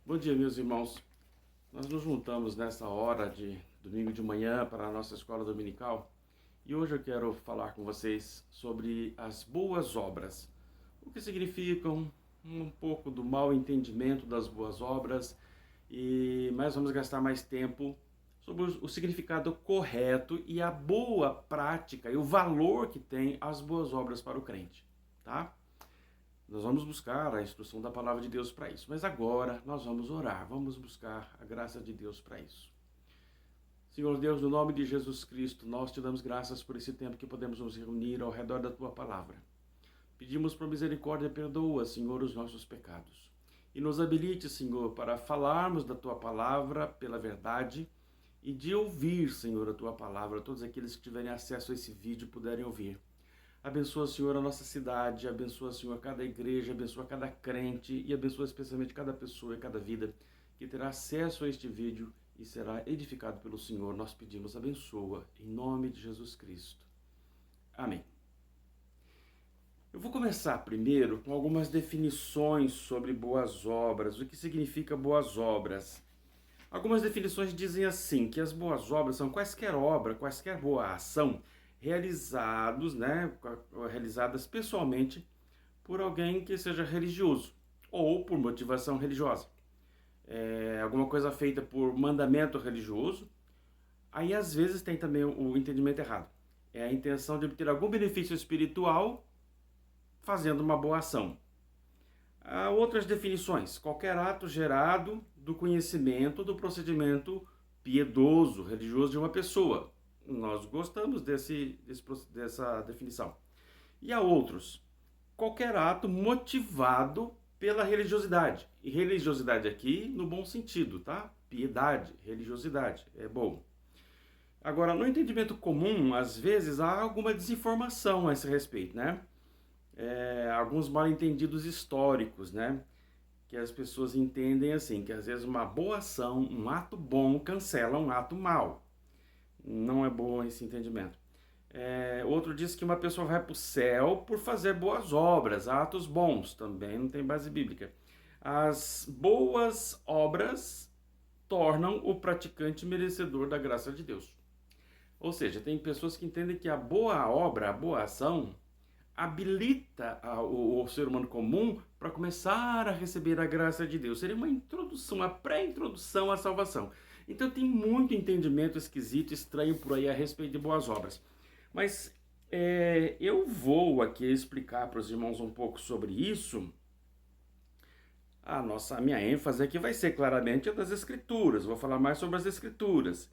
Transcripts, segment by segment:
Bom dia, meus irmãos. Nós nos juntamos nesta hora de domingo de manhã para a nossa escola dominical e hoje eu quero falar com vocês sobre as boas obras. O que significam, um pouco do mau entendimento das boas obras mas vamos gastar mais tempo sobre o significado correto e a boa prática e o valor que tem as boas obras para o crente, tá? Nós vamos buscar a instrução da palavra de Deus para isso. Mas agora nós vamos orar, vamos buscar a graça de Deus para isso. Senhor Deus, no nome de Jesus Cristo, nós te damos graças por esse tempo que podemos nos reunir ao redor da tua palavra. Pedimos por misericórdia, perdoa, Senhor, os nossos pecados. E nos habilite, Senhor, para falarmos da tua palavra pela verdade e de ouvir, Senhor, a tua palavra. Todos aqueles que tiverem acesso a esse vídeo puderem ouvir. Abençoa, Senhor, a nossa cidade, abençoa, Senhor, cada igreja, abençoa cada crente e abençoa especialmente cada pessoa e cada vida que terá acesso a este vídeo e será edificado pelo Senhor. Nós pedimos, abençoa, em nome de Jesus Cristo. Amém. Eu vou começar primeiro com algumas definições sobre boas obras. O que significa boas obras? Algumas definições dizem assim, que as boas obras são quaisquer obra, quaisquer boa ação realizadas pessoalmente por alguém que seja religioso ou por motivação religiosa. Alguma coisa feita por mandamento religioso. Aí às vezes tem também o entendimento errado. É a intenção de obter algum benefício espiritual fazendo uma boa ação. Há outras definições. Qualquer ato gerado do conhecimento do procedimento piedoso, religioso de uma pessoa. Nós gostamos dessa definição. E há outros. Qualquer ato motivado pela religiosidade. E religiosidade aqui no bom sentido, tá? Piedade, religiosidade, é bom. Agora, no entendimento comum, às vezes há alguma desinformação a esse respeito, né? Alguns mal-entendidos históricos, né? Que as pessoas entendem assim, que às vezes uma boa ação, um ato bom, cancela um ato mau. Não é bom esse entendimento. Outro diz que uma pessoa vai para o céu por fazer boas obras, atos bons, também não tem base bíblica. As boas obras tornam o praticante merecedor da graça de Deus. Ou seja, tem pessoas que entendem que a boa obra, a boa ação, habilita o ser humano comum para começar a receber a graça de Deus. Seria uma introdução, uma pré-introdução à salvação. Então tem muito entendimento esquisito, estranho por aí a respeito de boas obras. Mas eu vou aqui explicar para os irmãos um pouco sobre isso. A minha ênfase aqui vai ser claramente a das Escrituras. Vou falar mais sobre as Escrituras.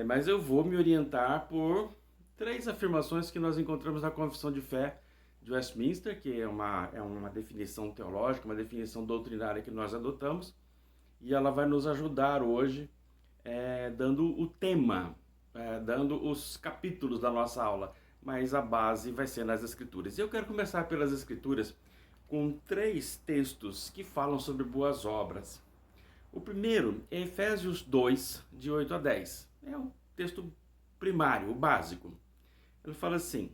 Mas eu vou me orientar por 3 afirmações que nós encontramos na Confissão de Fé de Westminster, que é uma definição teológica, uma definição doutrinária que nós adotamos. E ela vai nos ajudar hoje, dando o tema, dando os capítulos da nossa aula, mas a base vai ser nas Escrituras. E eu quero começar pelas Escrituras com 3 textos que falam sobre boas obras. O primeiro é Efésios 2, de 8 a 10. É o texto primário, o básico. Ele fala assim: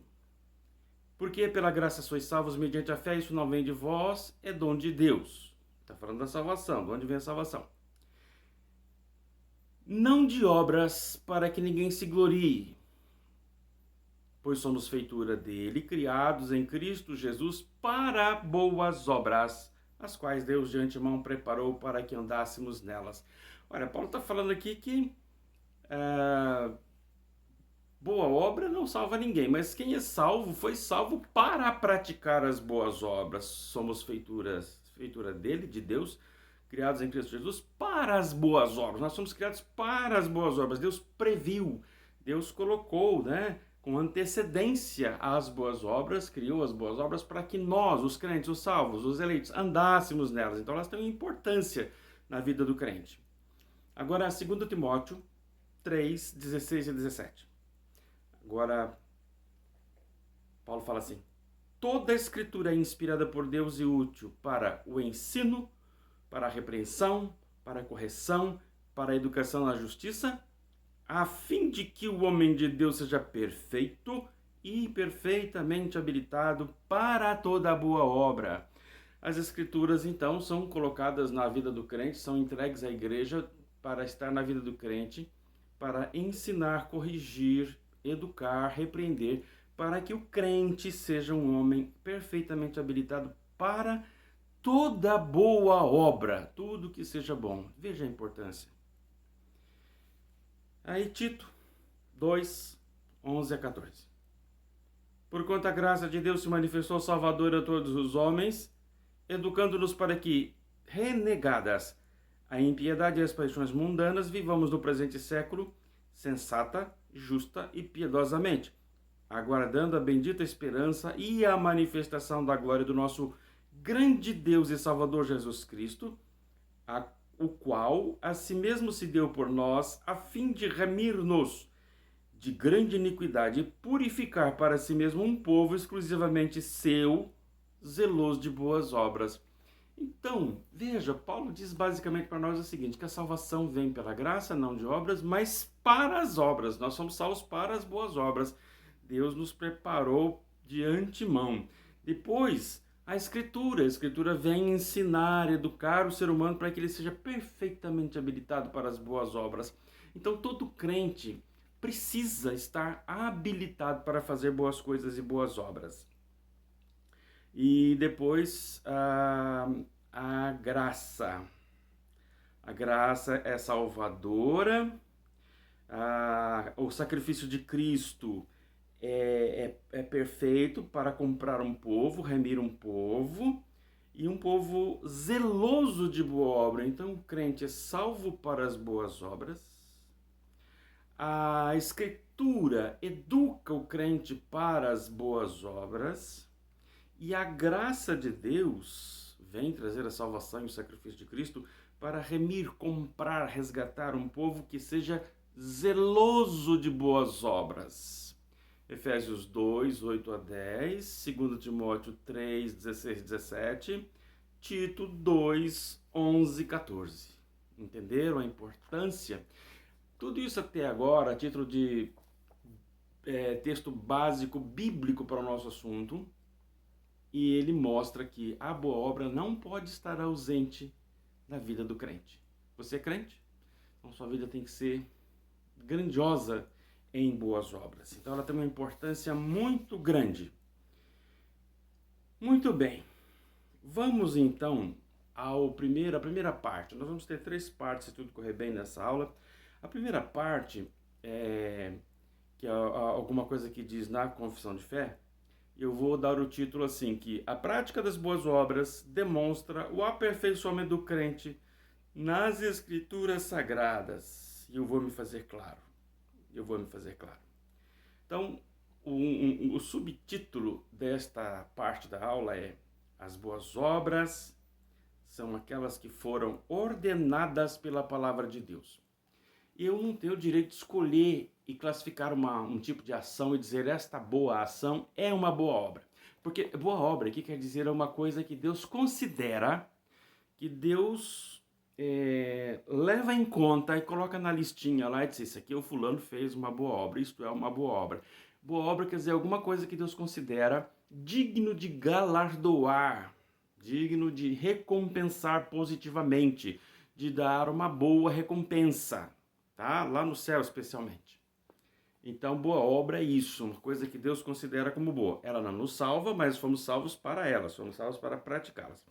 porque pela graça sois salvos mediante a fé, isso não vem de vós, é dom de Deus. Está falando da salvação, de onde vem a salvação. Não de obras para que ninguém se glorie, pois somos feitura dele, criados em Cristo Jesus para boas obras, as quais Deus de antemão preparou para que andássemos nelas. Olha, Paulo está falando aqui que boa obra não salva ninguém, mas quem é salvo foi salvo para praticar as boas obras. Somos feitura dele, de Deus, criados em Cristo Jesus para as boas obras. Nós somos criados para as boas obras. Deus previu, Deus colocou, né, com antecedência as boas obras, criou as boas obras para que nós, os crentes, os salvos, os eleitos, andássemos nelas. Então elas têm importância na vida do crente. Agora, 2 Timóteo 3, 16 e 17. Agora, Paulo fala assim: toda a escritura é inspirada por Deus e útil para o ensino, para a repreensão, para a correção, para a educação na justiça, a fim de que o homem de Deus seja perfeito e perfeitamente habilitado para toda a boa obra. As escrituras, então, são colocadas na vida do crente, são entregues à igreja para estar na vida do crente, para ensinar, corrigir, educar, repreender, para que o crente seja um homem perfeitamente habilitado para toda boa obra, tudo que seja bom. Veja a importância. Aí Tito 2, 11 a 14. Porquanto a graça de Deus se manifestou salvadora a todos os homens, educando-nos para que, renegadas a impiedade e as paixões mundanas, vivamos no presente século sensata, justa e piedosamente, aguardando a bendita esperança e a manifestação da glória do nosso grande Deus e Salvador Jesus Cristo, o qual a si mesmo se deu por nós, a fim de remir-nos de grande iniquidade e purificar para si mesmo um povo exclusivamente seu, zeloso de boas obras. Então, veja, Paulo diz basicamente para nós o seguinte, que a salvação vem pela graça, não de obras, mas para as obras. Nós somos salvos para as boas obras. Deus nos preparou de antemão. Depois, a Escritura vem ensinar, educar o ser humano para que ele seja perfeitamente habilitado para as boas obras. Então, todo crente precisa estar habilitado para fazer boas coisas e boas obras. E depois a graça. A graça é salvadora. O sacrifício de Cristo é perfeito para comprar um povo, remir um povo, e um povo zeloso de boa obra. Então o crente é salvo para as boas obras. A Escritura educa o crente para as boas obras. E a graça de Deus vem trazer a salvação e o sacrifício de Cristo para remir, comprar, resgatar um povo que seja zeloso de boas obras. Efésios 2, 8 a 10, 2 Timóteo 3, 16 e 17, Tito 2, 11 e 14. Entenderam a importância? Tudo isso até agora, a título de texto básico bíblico para o nosso assunto, e ele mostra que a boa obra não pode estar ausente da vida do crente. Você é crente? Então sua vida tem que ser grandiosa em boas obras. Então ela tem uma importância muito grande. Muito bem. Vamos então à primeira parte. Nós vamos ter 3 partes se tudo correr bem nessa aula. A primeira parte que é alguma coisa que diz na confissão de fé. Eu vou dar o título assim, que a prática das boas obras demonstra o aperfeiçoamento do crente nas escrituras sagradas. E eu vou me fazer claro. Então, o subtítulo desta parte da aula é: as boas obras são aquelas que foram ordenadas pela palavra de Deus. Eu não tenho o direito de escolher e classificar um tipo de ação e dizer esta boa ação é uma boa obra. Porque boa obra aqui quer dizer uma coisa que Deus considera, que Deus leva em conta e coloca na listinha lá e diz, isso aqui o fulano fez uma boa obra, isto é uma boa obra. Boa obra quer dizer alguma coisa que Deus considera digno de galardoar, digno de recompensar positivamente, de dar uma boa recompensa. Tá? Lá no céu, especialmente. Então, boa obra é isso, uma coisa que Deus considera como boa. Ela não nos salva, mas fomos salvos para elas, fomos salvos para praticá-las.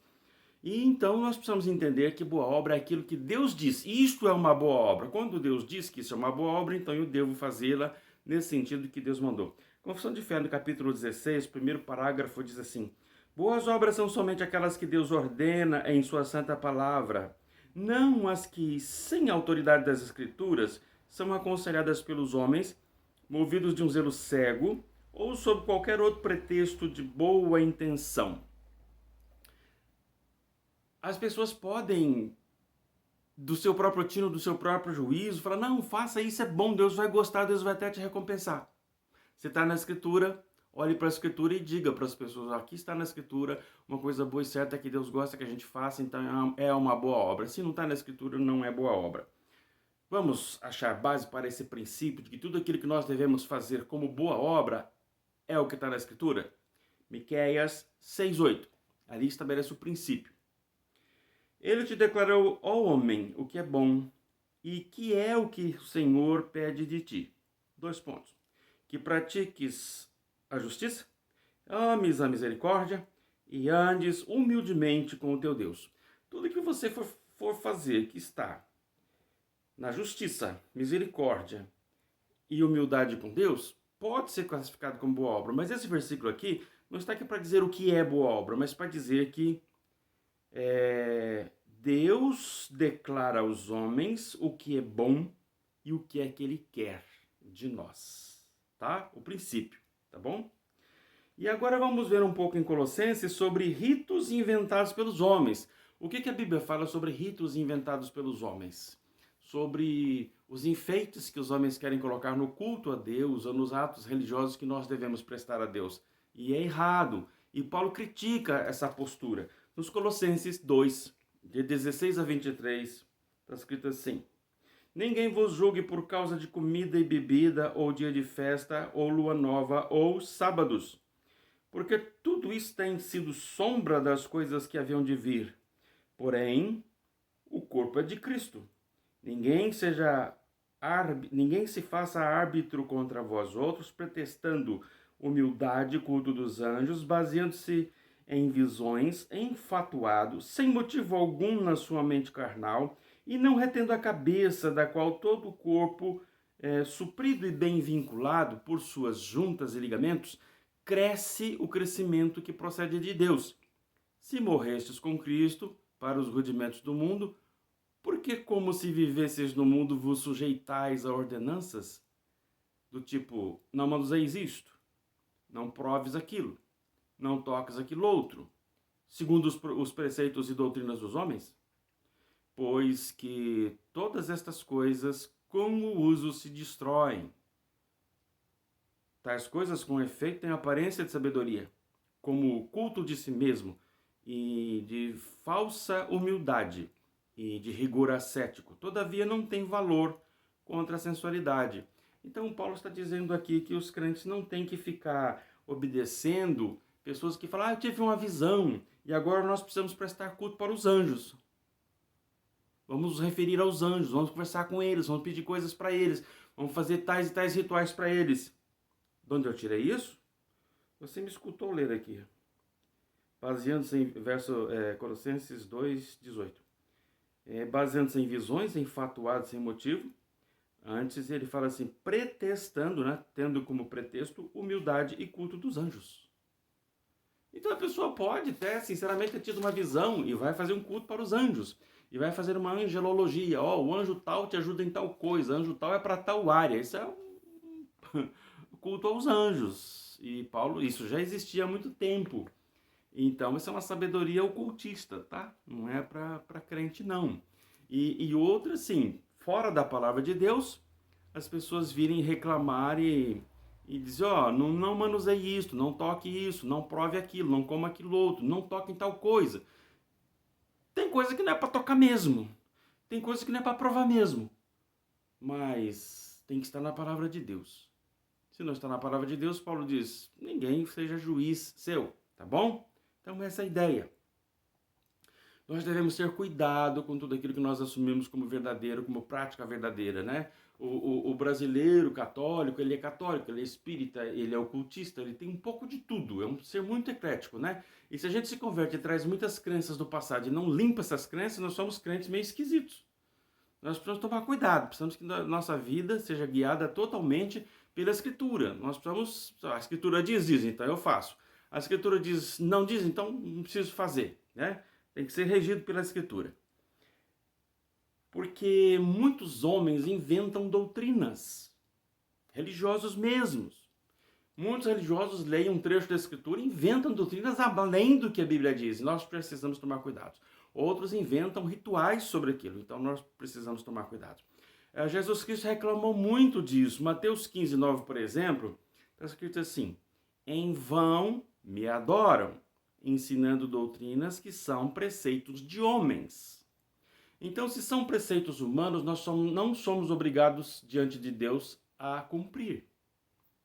E então nós precisamos entender que boa obra é aquilo que Deus diz. Isto é uma boa obra. Quando Deus diz que isso é uma boa obra, então eu devo fazê-la nesse sentido que Deus mandou. Confissão de Fé, no capítulo 16, o primeiro parágrafo diz assim: boas obras são somente aquelas que Deus ordena em sua santa palavra, não as que, sem autoridade das Escrituras, são aconselhadas pelos homens, movidos de um zelo cego, ou sob qualquer outro pretexto de boa intenção. As pessoas podem, do seu próprio tino, do seu próprio juízo, falar, não, faça isso, é bom, Deus vai gostar, Deus vai até te recompensar. Você está na Escritura, olhe para a Escritura e diga para as pessoas, aqui está na Escritura, uma coisa boa e certa que Deus gosta que a gente faça, então é uma boa obra. Se não está na Escritura, não é boa obra. Vamos achar base para esse princípio de que tudo aquilo que nós devemos fazer como boa obra é o que está na Escritura? Miqueias 6:8. Ali estabelece o princípio. Ele te declarou, ó homem, o que é bom e que é o que o Senhor pede de ti. 2 pontos. Que pratiques a justiça, ames a misericórdia e andes humildemente com o teu Deus. Tudo que você for fazer que está na justiça, misericórdia e humildade com Deus, pode ser classificado como boa obra. Mas esse versículo aqui não está aqui para dizer o que é boa obra, mas para dizer que Deus declara aos homens o que é bom e o que é que ele quer de nós, tá? O princípio, tá bom? E agora vamos ver um pouco em Colossenses sobre ritos inventados pelos homens. O que a Bíblia fala sobre ritos inventados pelos homens? Sobre os enfeites que os homens querem colocar no culto a Deus ou nos atos religiosos que nós devemos prestar a Deus. E é errado. E Paulo critica essa postura. Nos Colossenses 2, de 16 a 23, está escrito assim: ninguém vos julgue por causa de comida e bebida, ou dia de festa, ou lua nova, ou sábados, porque tudo isso tem sido sombra das coisas que haviam de vir. Porém, o corpo é de Cristo. Ninguém se faça árbitro contra vós outros, pretextando humildade, culto dos anjos, baseando-se em visões, enfatuado, sem motivo algum na sua mente carnal, e não retendo a cabeça, da qual todo o corpo, suprido e bem vinculado por suas juntas e ligamentos, cresce o crescimento que procede de Deus. Se morrestes com Cristo para os rudimentos do mundo, porque como se vivesseis no mundo vos sujeitais a ordenanças? Do tipo, não manuseis isto, não proves aquilo, não toques aquilo outro, segundo os preceitos e doutrinas dos homens? Pois que todas estas coisas com o uso se destroem. Tais coisas com efeito têm aparência de sabedoria, como o culto de si mesmo e de falsa humildade e de rigor ascético. Todavia não tem valor contra a sensualidade. Então Paulo está dizendo aqui que os crentes não têm que ficar obedecendo pessoas que falam: eu tive uma visão e agora nós precisamos prestar culto para os anjos. Vamos nos referir aos anjos, vamos conversar com eles, vamos pedir coisas para eles, vamos fazer tais e tais rituais para eles. De onde eu tirei isso? Você me escutou ler aqui. Baseando-se em Colossenses 2, 18. Baseando-se em visões, enfatuados sem motivo. Antes ele fala assim, pretextando, né? Tendo como pretexto humildade e culto dos anjos. Então a pessoa pode até, sinceramente, ter tido uma visão e vai fazer um culto para os anjos. E vai fazer uma angelologia. O anjo tal te ajuda em tal coisa, anjo tal é para tal área. Isso é um culto aos anjos. E Paulo, isso já existia há muito tempo. Então, isso é uma sabedoria ocultista, tá? Não é para crente, não. E outra, assim, fora da palavra de Deus, as pessoas virem reclamar e dizer, não manuseie isso, não toque isso, não prove aquilo, não coma aquilo outro, não toque em tal coisa. Tem coisa que não é para tocar mesmo. Tem coisa que não é para provar mesmo. Mas tem que estar na palavra de Deus. Se não está na palavra de Deus, Paulo diz, ninguém seja juiz seu, tá bom? Então essa é a ideia. Nós devemos ter cuidado com tudo aquilo que nós assumimos como verdadeiro, como prática verdadeira, né? O brasileiro católico, ele é espírita, ele é ocultista, ele tem um pouco de tudo, é um ser muito eclético, né? E se a gente se converte e traz muitas crenças do passado e não limpa essas crenças, nós somos crentes meio esquisitos. Nós precisamos tomar cuidado, precisamos que a nossa vida seja guiada totalmente pela Escritura. Nós precisamos, a Escritura diz, então eu faço. A Escritura diz, não diz, então não preciso fazer, né? Tem que ser regido pela Escritura. Porque muitos homens inventam doutrinas, religiosos mesmos. Muitos religiosos leem um trecho da Escritura e inventam doutrinas além do que a Bíblia diz. Nós precisamos tomar cuidado. Outros inventam rituais sobre aquilo, então nós precisamos tomar cuidado. Jesus Cristo reclamou muito disso. Mateus 15, 9, por exemplo, está escrito assim, em vão me adoram, ensinando doutrinas que são preceitos de homens. Então, se são preceitos humanos, nós não somos obrigados, diante de Deus, a cumprir.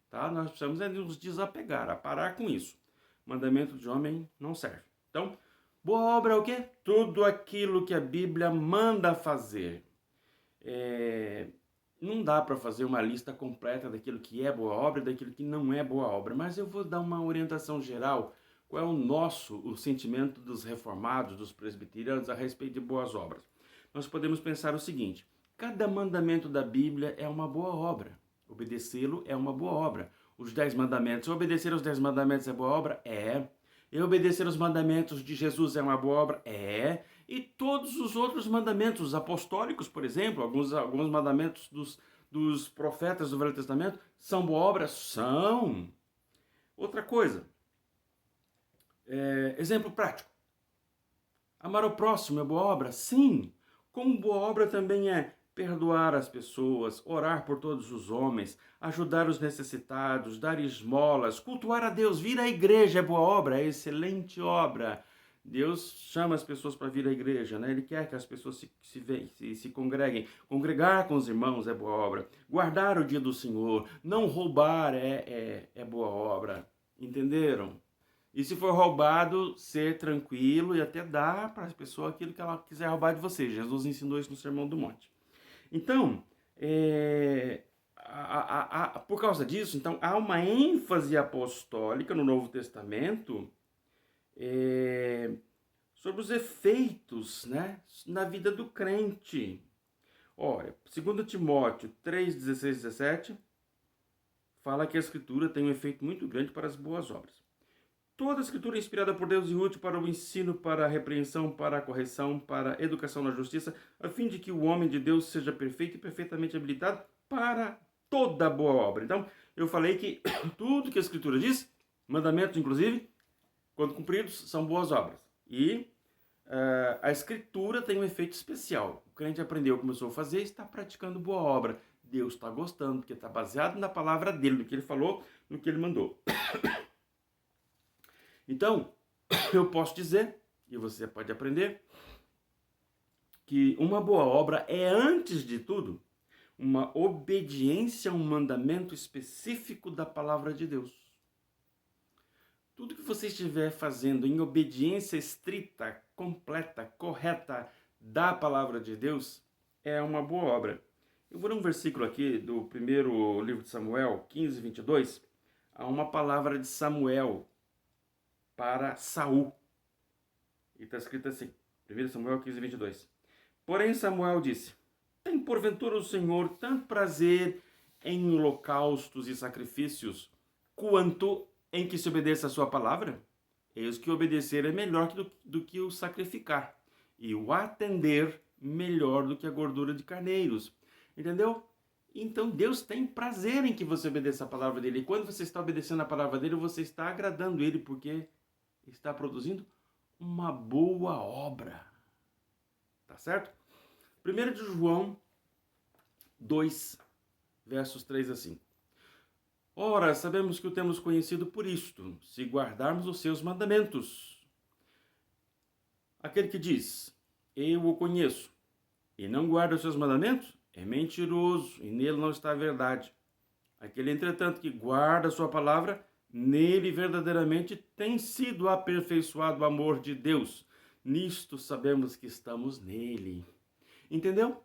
Tá? Nós precisamos nos desapegar, a parar com isso. Mandamento de homem não serve. Então, boa obra é o quê? Tudo aquilo que a Bíblia manda fazer. Não dá para fazer uma lista completa daquilo que é boa obra e daquilo que não é boa obra, mas eu vou dar uma orientação geral. Qual é o sentimento dos reformados, dos presbiterianos a respeito de boas obras? Nós podemos pensar o seguinte: cada mandamento da Bíblia é uma boa obra. Obedecê-lo é uma boa obra. Os 10 mandamentos, obedecer aos 10 mandamentos é boa obra? É. E obedecer aos mandamentos de Jesus é uma boa obra? É. E todos os outros mandamentos apostólicos, por exemplo, alguns mandamentos dos profetas do Velho Testamento, são boa obra? São. Outra coisa, exemplo prático. Amar o próximo é boa obra? Sim. Como boa obra também é perdoar as pessoas, orar por todos os homens, ajudar os necessitados, dar esmolas, cultuar a Deus, vir à igreja é boa obra, é excelente obra. Deus chama as pessoas para vir à igreja, né? Ele quer que as pessoas se congreguem. Congregar com os irmãos é boa obra. Guardar o dia do Senhor, não roubar é boa obra. Entenderam? E se for roubado, ser tranquilo e até dar para a pessoa aquilo que ela quiser roubar de você. Jesus ensinou isso no Sermão do Monte. Então, por causa disso, então, há uma ênfase apostólica no Novo Testamento sobre os efeitos, né, na vida do crente. Olha, 2 Timóteo 3, 16 e 17, fala que a Escritura tem um efeito muito grande para as boas obras. Toda a Escritura é inspirada por Deus e útil para o ensino, para a repreensão, para a correção, para a educação na justiça, a fim de que o homem de Deus seja perfeito e perfeitamente habilitado para toda boa obra. Então, eu falei que tudo que a Escritura diz, mandamentos inclusive, quando cumpridos, são boas obras. E a Escritura tem um efeito especial. O crente aprendeu, começou a fazer e está praticando boa obra. Deus está gostando, porque está baseado na palavra dele, no que ele falou, no que ele mandou. Então, eu posso dizer, e você pode aprender, que uma boa obra é, antes de tudo, uma obediência a um mandamento específico da palavra de Deus. Tudo que você estiver fazendo em obediência estrita, completa, correta da palavra de Deus, é uma boa obra. Eu vou ler um versículo aqui do primeiro livro de Samuel, 15, 22. Há uma palavra de Samuel para Saul. E está escrito assim, 1 Samuel 15, 22. Porém Samuel disse: tem porventura o Senhor tanto prazer em holocaustos e sacrifícios, quanto em que se obedeça a sua palavra? Eis que obedecer é melhor do que o sacrificar, e o atender melhor do que a gordura de carneiros. Entendeu? Então Deus tem prazer em que você obedeça a palavra dele. E quando você está obedecendo a palavra dele, você está agradando ele, porque está produzindo uma boa obra. Tá certo? 1 de João 2, versos 3 a 5. Ora, sabemos que o temos conhecido por isto, se guardarmos os seus mandamentos. Aquele que diz, eu o conheço, e não guarda os seus mandamentos, é mentiroso, e nele não está a verdade. Aquele, entretanto, que guarda a sua palavra, nele verdadeiramente tem sido aperfeiçoado o amor de Deus. Nisto sabemos que estamos nele. Entendeu?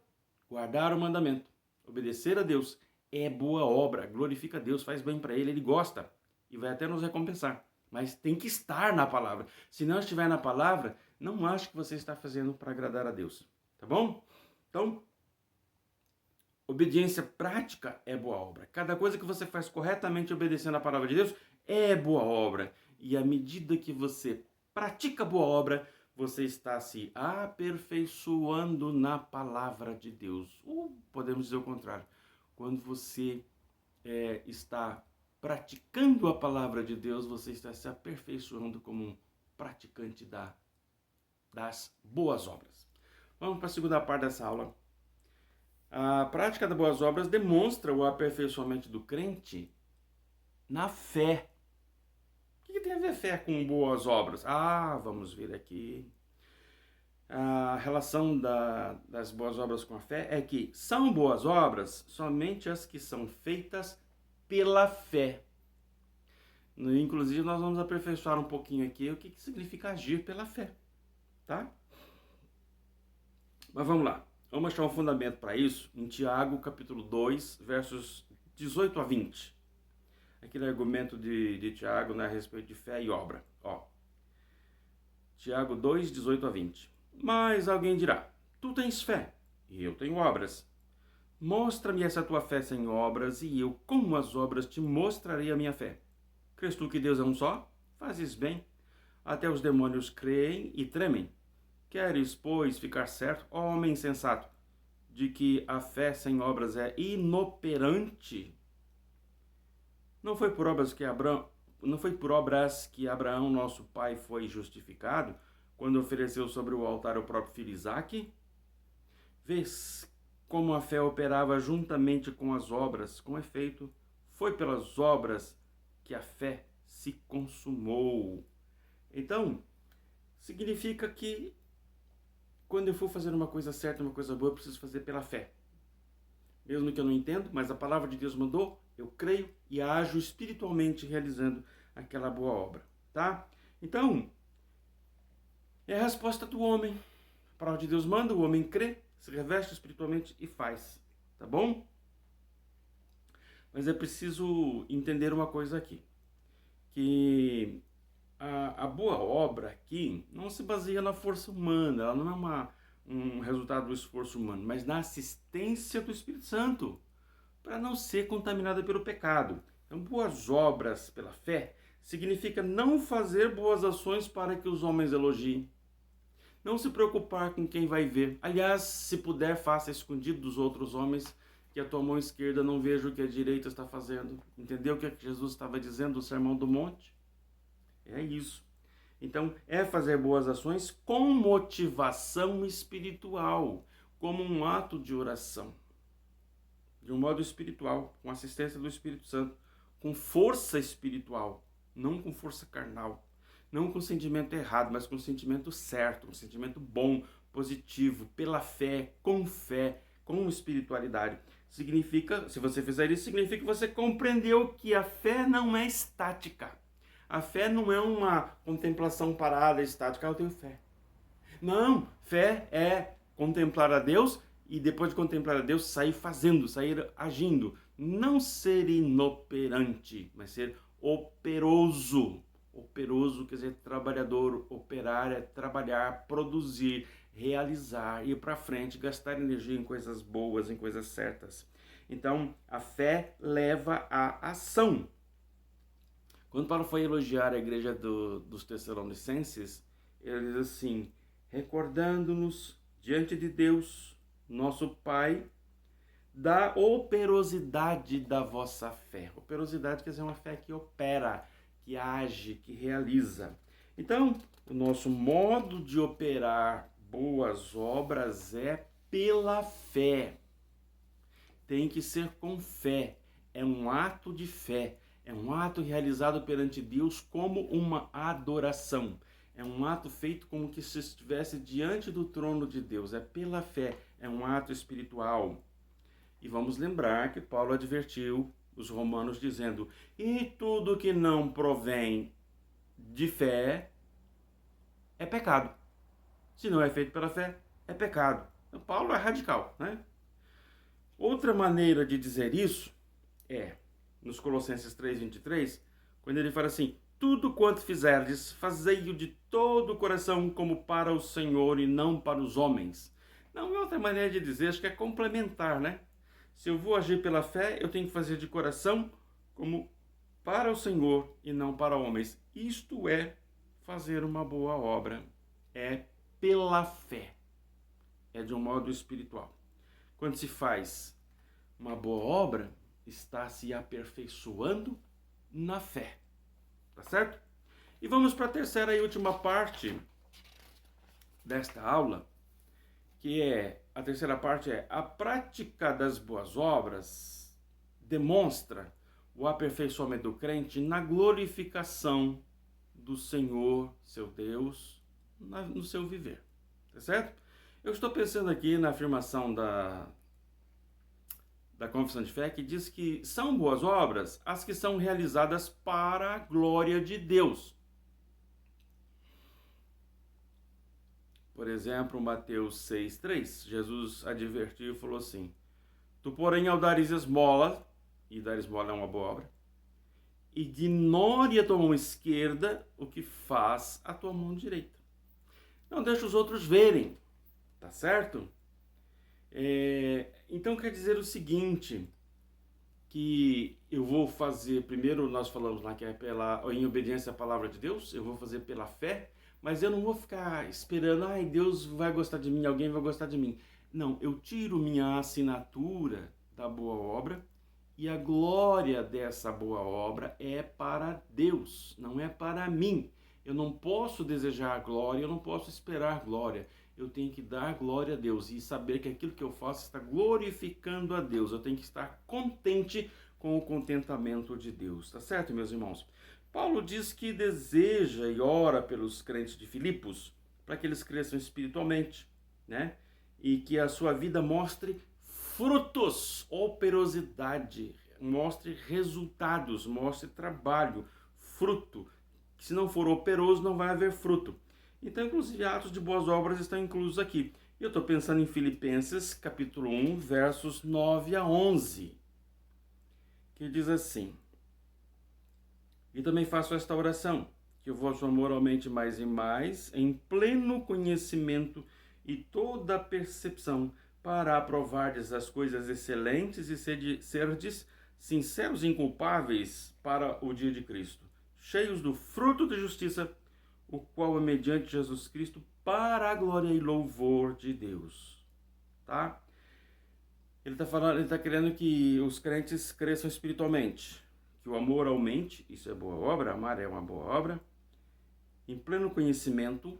Guardar o mandamento, obedecer a Deus, é boa obra, glorifica a Deus, faz bem para ele, ele gosta e vai até nos recompensar. Mas tem que estar na palavra. Se não estiver na palavra, não ache que você está fazendo para agradar a Deus. Tá bom? Então, obediência prática é boa obra. Cada coisa que você faz corretamente obedecendo a palavra de Deus é boa obra. E à medida que você pratica boa obra, você está se aperfeiçoando na palavra de Deus. Ou podemos dizer o contrário. Quando você está praticando a palavra de Deus, você está se aperfeiçoando como um praticante das boas obras. Vamos para a segunda parte dessa aula. A prática das boas obras demonstra o aperfeiçoamento do crente na fé. O que tem a ver fé com boas obras? Vamos ver aqui. A relação das boas obras com a fé é que são boas obras somente as que são feitas pela fé. Inclusive, nós vamos aperfeiçoar um pouquinho aqui o que significa agir pela fé, tá? Mas vamos lá. Vamos achar um fundamento para isso em Tiago, capítulo 2, versos 18 a 20. Aquele argumento de Tiago, né, a respeito de fé e obra. Ó, Tiago 2, 18 a 20. Mas alguém dirá, tu tens fé e eu tenho obras. Mostra-me essa tua fé sem obras e eu, com as obras, te mostrarei a minha fé. Crês tu que Deus é um só? Fazes bem. Até os demônios creem e tremem. Queres, pois, ficar certo, ó homem insensato, de que a fé sem obras é inoperante? Não foi por obras que Abraão, nosso pai, foi justificado, quando ofereceu sobre o altar o próprio filho Isaque? Vês como a fé operava juntamente com as obras, com efeito, foi pelas obras que a fé se consumou. Então, significa que quando eu for fazer uma coisa certa, uma coisa boa, eu preciso fazer pela fé. Mesmo que eu não entenda, mas a palavra de Deus mandou, eu creio e ajo espiritualmente realizando aquela boa obra, tá? Então, é a resposta do homem. A palavra de Deus manda, o homem crê, se reveste espiritualmente e faz, tá bom? Mas é preciso entender uma coisa aqui, que a boa obra aqui não se baseia na força humana, ela não é um resultado do esforço humano, mas na assistência do Espírito Santo, para não ser contaminada pelo pecado. Então, boas obras pela fé significa não fazer boas ações para que os homens elogiem, não se preocupar com quem vai ver. Aliás, se puder, faça escondido dos outros homens, que a tua mão esquerda não veja o que a direita está fazendo. Entendeu o que Jesus estava dizendo no Sermão do Monte? É isso. Então, é fazer boas ações com motivação espiritual, como um ato de oração. De um modo espiritual, com assistência do Espírito Santo, com força espiritual, não com força carnal. Não com sentimento errado, mas com sentimento certo, um sentimento bom, positivo, pela fé, com espiritualidade. Significa, se você fizer isso, significa que você compreendeu que a fé não é estática. A fé não é uma contemplação parada, estática. Eu tenho fé. Não, fé é contemplar a Deus e depois de contemplar a Deus, sair fazendo, sair agindo. Não ser inoperante, mas ser operoso. Operoso quer dizer trabalhador, operar é trabalhar, produzir, realizar, ir para frente, gastar energia em coisas boas, em coisas certas. Então, a fé leva à ação. Quando Paulo foi elogiar a igreja dos Tessalonicenses, ele diz assim, recordando-nos diante de Deus, nosso Pai, da operosidade da vossa fé. Operosidade quer dizer uma fé que opera, que age, que realiza. Então, o nosso modo de operar boas obras é pela fé. Tem que ser com fé. É um ato de fé. É um ato realizado perante Deus como uma adoração. É um ato feito como que se estivesse diante do trono de Deus. É pela fé. É um ato espiritual. E vamos lembrar que Paulo advertiu os romanos dizendo, e tudo que não provém de fé é pecado. Se não é feito pela fé, é pecado. Então, Paulo é radical, né? Outra maneira de dizer isso é, nos Colossenses 3:23, quando ele fala assim, tudo quanto fizerdes, fazei-o de todo o coração como para o Senhor e não para os homens. Não é outra maneira de dizer, acho que é complementar, né? Se eu vou agir pela fé, eu tenho que fazer de coração como para o Senhor e não para homens. Isto é fazer uma boa obra. É pela fé. É de um modo espiritual. Quando se faz uma boa obra, está se aperfeiçoando na fé. Tá certo? E vamos para a terceira e última parte desta aula, que é, a terceira parte é, a prática das boas obras demonstra o aperfeiçoamento do crente na glorificação do Senhor, seu Deus, no seu viver. Tá certo? Eu estou pensando aqui na afirmação da Confissão de Fé, que diz que são boas obras as que são realizadas para a glória de Deus. Por exemplo, Mateus 6,3, Jesus advertiu e falou assim: tu, porém, ao dares esmola, e dar esmola é uma boa obra, ignore a tua mão esquerda o que faz a tua mão direita. Não deixa os outros verem, tá certo? Então quer dizer o seguinte, que eu vou fazer, primeiro nós falamos lá que é em obediência à palavra de Deus, eu vou fazer pela fé, mas eu não vou ficar esperando, Deus vai gostar de mim, alguém vai gostar de mim. Não, eu tiro minha assinatura da boa obra e a glória dessa boa obra é para Deus, não é para mim. Eu não posso desejar glória, eu não posso esperar glória. Eu tenho que dar glória a Deus e saber que aquilo que eu faço está glorificando a Deus. Eu tenho que estar contente com o contentamento de Deus, tá certo, meus irmãos? Paulo diz que deseja e ora pelos crentes de Filipos para que eles cresçam espiritualmente, né? E que a sua vida mostre frutos, operosidade, mostre resultados, mostre trabalho, fruto. Se não for operoso, não vai haver fruto. Então, inclusive, atos de boas obras estão inclusos aqui. Eu estou pensando em Filipenses, capítulo 1, versos 9 a 11, que diz assim: e também faço esta oração, que o vosso amor aumente mais e mais, em pleno conhecimento e toda percepção, para aprovardes as coisas excelentes e serdes sinceros e inculpáveis para o dia de Cristo, cheios do fruto da justiça, o qual é mediante Jesus Cristo para a glória e louvor de Deus. Tá? Ele está querendo que os crentes cresçam espiritualmente, que o amor aumente, isso é boa obra, amar é uma boa obra, em pleno conhecimento,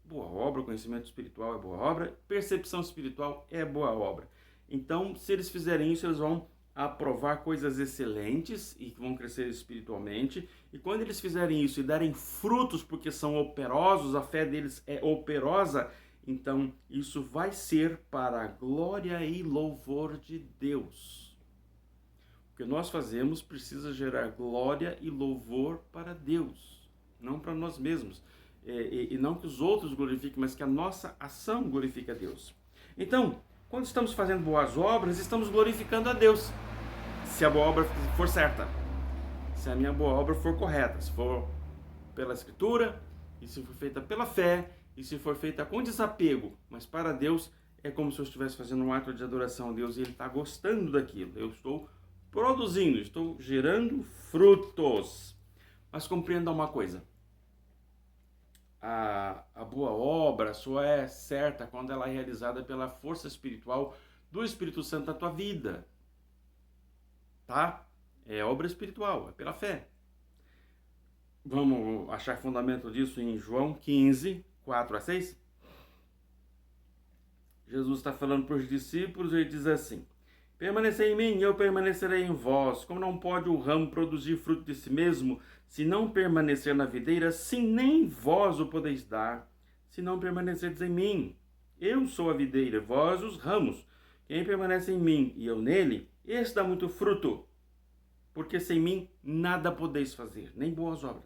boa obra, conhecimento espiritual é boa obra, percepção espiritual é boa obra. Então, se eles fizerem isso, eles vão aprovar coisas excelentes e que vão crescer espiritualmente. E quando eles fizerem isso e darem frutos porque são operosos, a fé deles é operosa, então isso vai ser para a glória e louvor de Deus. O que nós fazemos precisa gerar glória e louvor para Deus, não para nós mesmos. E não que os outros glorifiquem, mas que a nossa ação glorifique a Deus. Então, quando estamos fazendo boas obras, estamos glorificando a Deus. Se a boa obra for certa, se a minha boa obra for correta, se for pela Escritura, e se for feita pela fé, e se for feita com desapego, mas para Deus é como se eu estivesse fazendo um ato de adoração a Deus e Ele está gostando daquilo. Eu estou produzindo, estou gerando frutos. Mas compreenda uma coisa: a boa obra só é certa quando ela é realizada pela força espiritual do Espírito Santo na tua vida. Tá? É obra espiritual, é pela fé. Vamos achar fundamento disso em João 15, 4 a 6? Jesus está falando para os discípulos e ele diz assim: permanecei em mim e eu permanecerei em vós. Como não pode o ramo produzir fruto de si mesmo, se não permanecer na videira, assim nem vós o podeis dar, se não permanecerdes em mim. Eu sou a videira, vós os ramos. Quem permanece em mim e eu nele, esse dá muito fruto, porque sem mim nada podeis fazer, nem boas obras.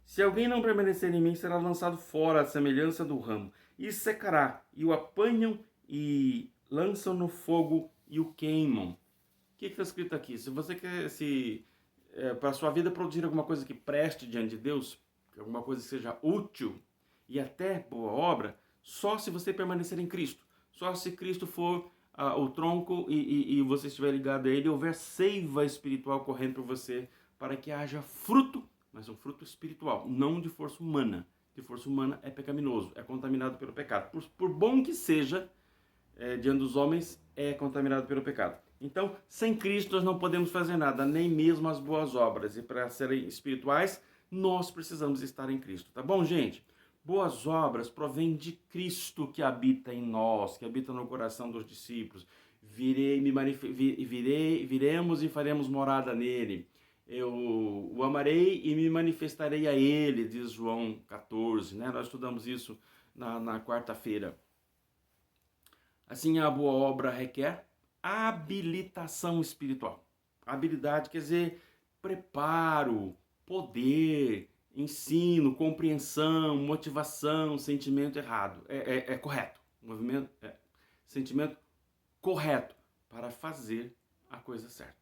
Se alguém não permanecer em mim, será lançado fora à semelhança do ramo, e secará, e o apanham e lançam no fogo e o queimam. O que está escrito aqui? Se você quer para a sua vida produzir alguma coisa que preste diante de Deus, alguma coisa que seja útil e até boa obra, só se você permanecer em Cristo. Só se Cristo for o tronco e você estiver ligado a Ele, houver seiva espiritual correndo por você, para que haja fruto, mas um fruto espiritual, não de força humana. De força humana é pecaminoso, é contaminado pelo pecado. Por bom que seja, diante dos homens, é contaminado pelo pecado. Então, sem Cristo nós não podemos fazer nada, nem mesmo as boas obras. E para serem espirituais, nós precisamos estar em Cristo. Tá bom, gente? Boas obras provêm de Cristo que habita em nós, que habita no coração dos discípulos. Viremos e faremos morada nele. Eu o amarei e me manifestarei a ele, diz João 14, né? Nós estudamos isso na quarta-feira. Assim, a boa obra requer habilitação espiritual. Habilidade quer dizer preparo, poder, ensino, compreensão, motivação, sentimento errado. É correto. Movimento, sentimento correto para fazer a coisa certa.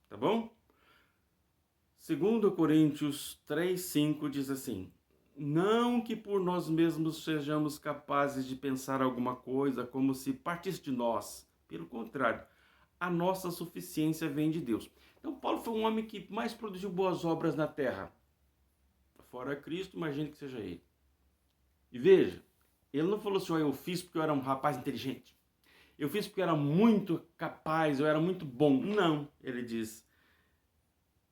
Tá bom? 2 Coríntios 3:5 diz assim: não que por nós mesmos sejamos capazes de pensar alguma coisa como se partisse de nós. Pelo contrário, a nossa suficiência vem de Deus. Então, Paulo foi um homem que mais produziu boas obras na terra. Fora Cristo, imagine que seja ele. E veja, ele não falou assim: eu fiz porque eu era um rapaz inteligente. Eu fiz porque eu era muito capaz, eu era muito bom. Não, ele diz: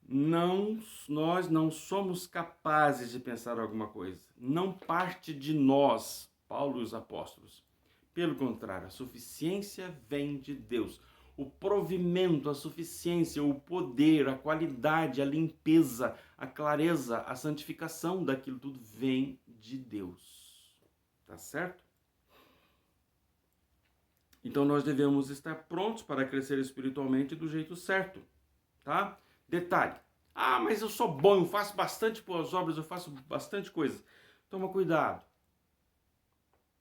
não, nós não somos capazes de pensar alguma coisa. Não parte de nós, Paulo e os apóstolos. Pelo contrário, a suficiência vem de Deus. O provimento, a suficiência, o poder, a qualidade, a limpeza, a clareza, a santificação daquilo tudo vem de Deus. Tá certo? Então nós devemos estar prontos para crescer espiritualmente do jeito certo, tá? Detalhe: mas eu sou bom, eu faço bastante boas obras, eu faço bastante coisa. Toma cuidado.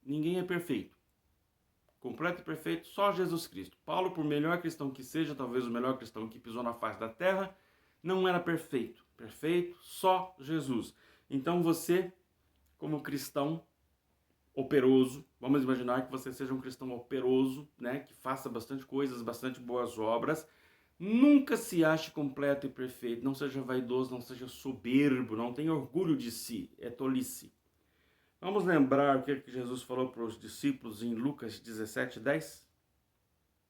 Ninguém é perfeito. Completo e perfeito, só Jesus Cristo. Paulo, por melhor cristão que seja, talvez o melhor cristão que pisou na face da terra, não era perfeito. Perfeito, só Jesus. Então você, como cristão operoso, vamos imaginar que você seja um cristão operoso, né, que faça bastante coisas, bastante boas obras. Nunca se ache completo e perfeito, não seja vaidoso, não seja soberbo, não tenha orgulho de si, é tolice. Vamos lembrar o que Jesus falou para os discípulos em Lucas 17:10?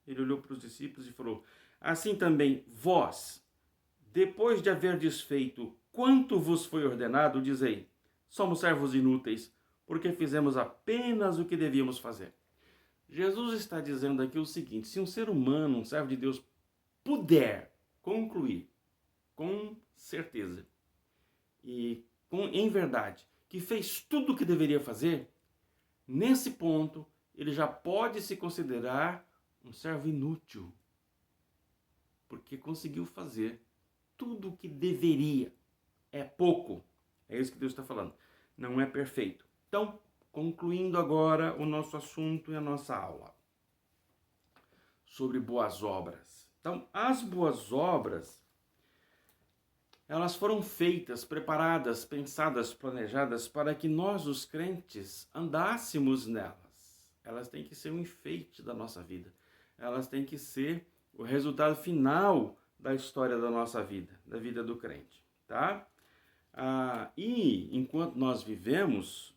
Ele olhou para os discípulos e falou: assim também vós, depois de haver desfeito quanto vos foi ordenado, dizei: somos servos inúteis, porque fizemos apenas o que devíamos fazer. Jesus está dizendo aqui o seguinte: se um ser humano, um servo de Deus, puder concluir com certeza e em verdade que fez tudo o que deveria fazer, nesse ponto ele já pode se considerar um servo inútil, porque conseguiu fazer tudo o que deveria. É pouco, é isso que Deus está falando, não é perfeito. Então, concluindo agora o nosso assunto e a nossa aula sobre boas obras. Então, as boas obras, elas foram feitas, preparadas, pensadas, planejadas para que nós, os crentes, andássemos nelas. Elas têm que ser um enfeite da nossa vida. Elas têm que ser o resultado final da história da nossa vida, da vida do crente, tá? E enquanto nós vivemos,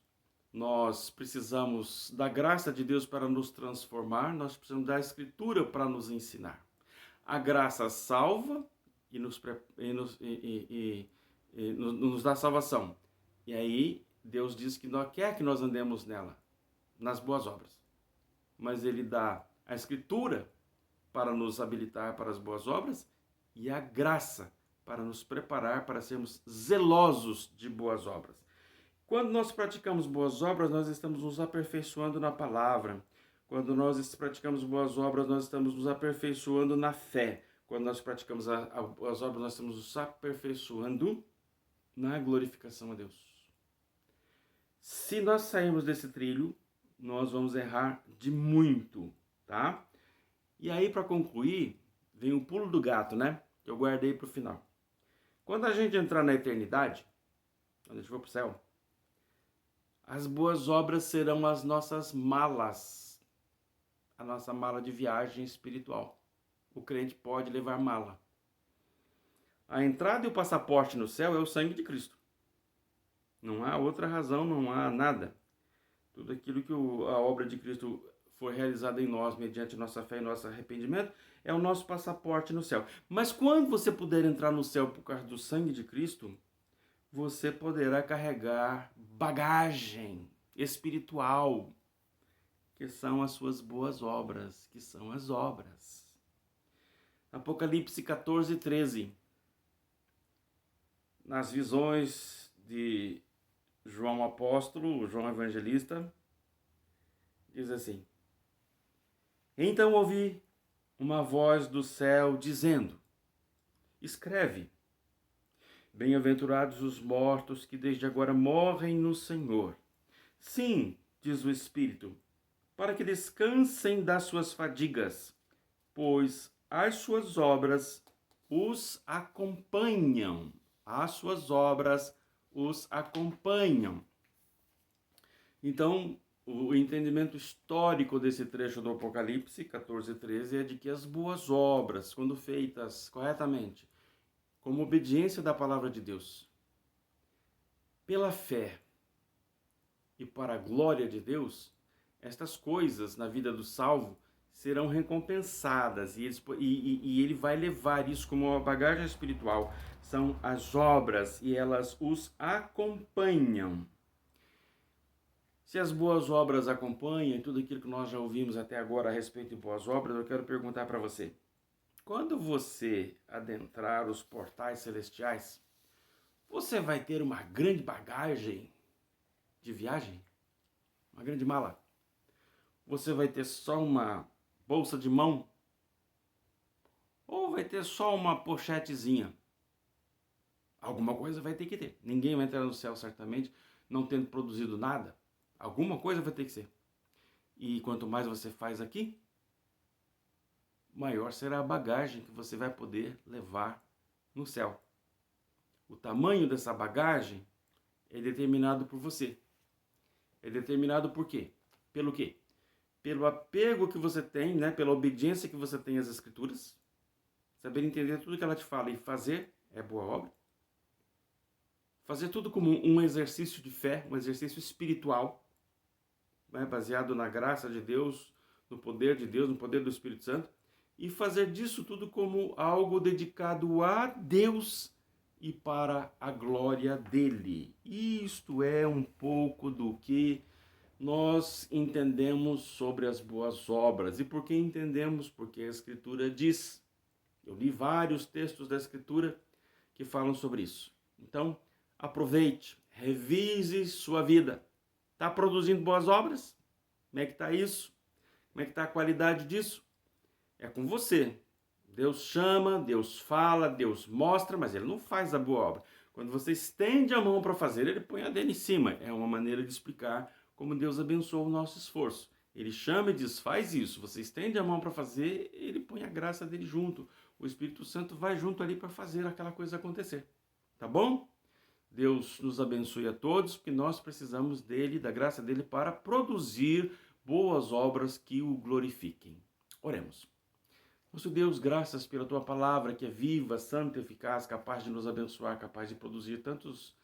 nós precisamos da graça de Deus para nos transformar, nós precisamos da Escritura para nos ensinar. A graça salva e nos dá salvação. E aí Deus diz que quer que nós andemos nela, nas boas obras. Mas Ele dá a Escritura para nos habilitar para as boas obras e a graça para nos preparar para sermos zelosos de boas obras. Quando nós praticamos boas obras, nós estamos nos aperfeiçoando na palavra. Quando nós praticamos boas obras, nós estamos nos aperfeiçoando na fé. Quando nós praticamos as obras, nós estamos nos aperfeiçoando na glorificação a Deus. Se nós sairmos desse trilho, nós vamos errar de muito, tá? E aí, para concluir, vem o pulo do gato, né? Que eu guardei para o final. Quando a gente entrar na eternidade, quando a gente for para o céu, as boas obras serão as nossas malas, a nossa mala de viagem espiritual. O crente pode levar mala. A entrada e o passaporte no céu é o sangue de Cristo. Não há outra razão, não há nada. Tudo aquilo que a obra de Cristo foi realizada em nós, mediante nossa fé e nosso arrependimento, é o nosso passaporte no céu. Mas quando você puder entrar no céu por causa do sangue de Cristo, você poderá carregar bagagem espiritual, que são as suas boas obras, que são as obras. Apocalipse 14:13. Nas visões de João Apóstolo, João Evangelista, diz assim: então ouvi uma voz do céu dizendo: escreve, bem-aventurados os mortos que desde agora morrem no Senhor. Sim, diz o Espírito, para que descansem das suas fadigas, pois as suas obras os acompanham. As suas obras os acompanham. Então, o entendimento histórico desse trecho do Apocalipse 14:13 é de que as boas obras, quando feitas corretamente, como obediência da palavra de Deus, pela fé e para a glória de Deus, estas coisas na vida do salvo serão recompensadas e ele vai levar isso como uma bagagem espiritual. São as obras e elas os acompanham. Se as boas obras acompanham tudo aquilo que nós já ouvimos até agora a respeito de boas obras, eu quero perguntar para você: quando você adentrar os portais celestiais, você vai ter uma grande bagagem de viagem? Uma grande mala? Você vai ter só uma bolsa de mão? Ou vai ter só uma pochetezinha? Alguma coisa vai ter que ter. Ninguém vai entrar no céu certamente não tendo produzido nada. Alguma coisa vai ter que ser. E quanto mais você faz aqui, maior será a bagagem que você vai poder levar no céu. O tamanho dessa bagagem é determinado por você. É determinado por quê? Pelo quê? Pelo apego que você tem, né? Pela obediência que você tem às Escrituras. Saber entender tudo que ela te fala e fazer é boa obra. Fazer tudo como um exercício de fé, um exercício espiritual, né? Baseado na graça de Deus, no poder de Deus, no poder do Espírito Santo. E fazer disso tudo como algo dedicado a Deus e para a glória dele. Isto é um pouco do que nós entendemos sobre as boas obras. E por que entendemos? Porque a Escritura diz. Eu li vários textos da Escritura que falam sobre isso. Então, aproveite, revise sua vida. Está produzindo boas obras? Como é que está isso? Como é que está a qualidade disso? É com você. Deus chama, Deus fala, Deus mostra, mas Ele não faz a boa obra. Quando você estende a mão para fazer, Ele põe a dele em cima. É uma maneira de explicar como Deus abençoa o nosso esforço. Ele chama e diz, faz isso. Você estende a mão para fazer, Ele põe a graça dele junto. O Espírito Santo vai junto ali para fazer aquela coisa acontecer. Tá bom? Deus nos abençoe a todos, porque nós precisamos dele, da graça dele, para produzir boas obras que o glorifiquem. Oremos. Nosso Deus, graças pela tua palavra, que é viva, santa, eficaz, capaz de nos abençoar, capaz de produzir tantos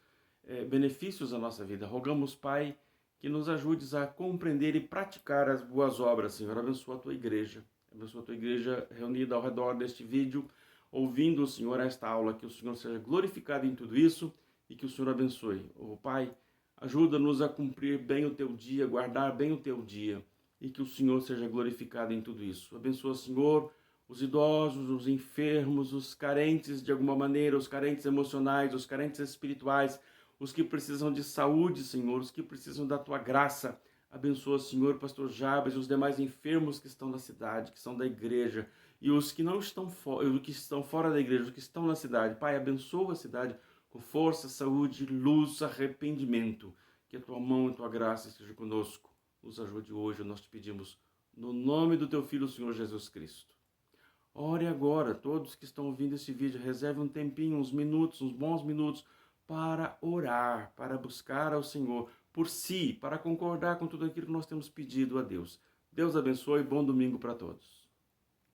benefícios à nossa vida. Rogamos, Pai, que nos ajudes a compreender e praticar as boas obras, Senhor. Abençoa a tua igreja. Abençoa a tua igreja reunida ao redor deste vídeo, ouvindo, Senhor, esta aula. Que o Senhor seja glorificado em tudo isso e que o Senhor abençoe. Pai, ajuda-nos a cumprir bem o teu dia, guardar bem o teu dia e que o Senhor seja glorificado em tudo isso. Abençoa, Senhor, os idosos, os enfermos, os carentes de alguma maneira, os carentes emocionais, os carentes espirituais, os que precisam de saúde, Senhor, os que precisam da tua graça. Abençoa, Senhor, pastor Jabes e os demais enfermos que estão na cidade, que são da igreja, e os que não estão os que estão fora da igreja, os que estão na cidade. Pai, abençoa a cidade com força, saúde, luz, arrependimento. Que a tua mão e a tua graça esteja conosco. Nos ajude hoje, nós te pedimos, no nome do teu Filho, o Senhor Jesus Cristo. Ore agora, todos que estão ouvindo esse vídeo, reserve um tempinho, uns minutos, uns bons minutos, para orar, para buscar ao Senhor por si, para concordar com tudo aquilo que nós temos pedido a Deus. Deus abençoe e bom domingo para todos.